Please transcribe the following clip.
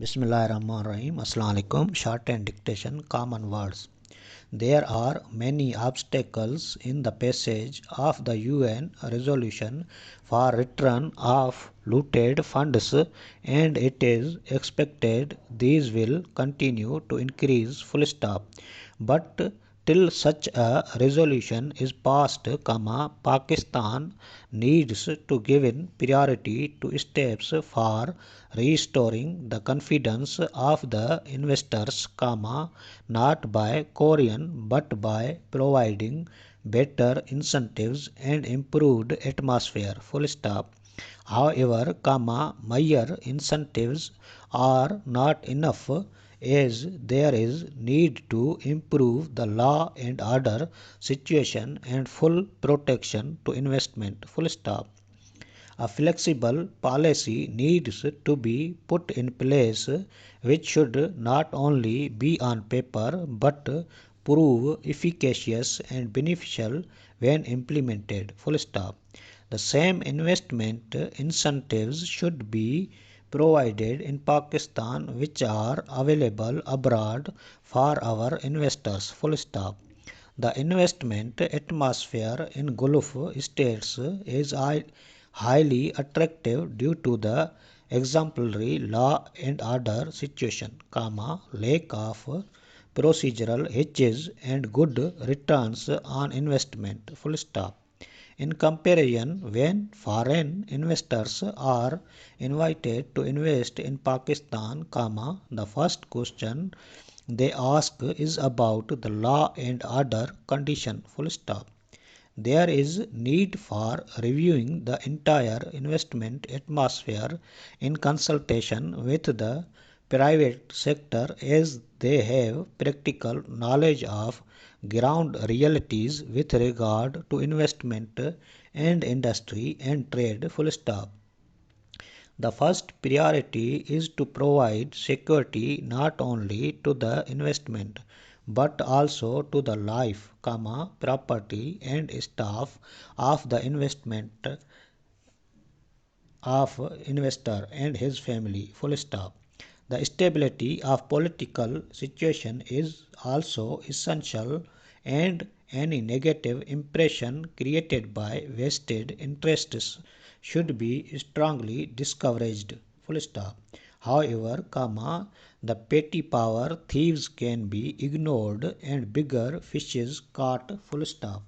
Bismillahirrahmanirrahim. Assalamu alaikum. Shorthand dictation, common words. There are many obstacles in the passage of the UN resolution for return of looted funds, and it is expected these will continue to increase. Full stop. But till such a resolution is passed, Pakistan needs to give priority to steps for restoring the confidence of the investors, not by Korean but by providing better incentives and improved atmosphere. Full stop. However, mere incentives are not enough, as there is need to improve the law and order situation and full protection to investment. Full stop. A flexible policy needs to be put in place which should not only be on paper but prove efficacious and beneficial when implemented. Full stop. The same investment incentives should be provided in Pakistan which are available abroad for our investors. Full stop. The investment atmosphere in Gulf states is highly attractive due to the exemplary law and order situation, lack of procedural hitches and good returns on investment. Full stop. In comparison, when foreign investors are invited to invest in Pakistan, the first question they ask is about the law and order condition. Full stop. There is need for reviewing the entire investment atmosphere in consultation with the private sector, as they have practical knowledge of ground realities with regard to investment and industry and trade. Full stop. The first priority is to provide security not only to the investment but also to the life, property and staff of the investment of investor and his family. Full stop. The stability of political situation is also essential, and any negative impression created by vested interests should be strongly discouraged. Full stop. However, the petty power thieves can be ignored and bigger fishes caught. Full stop.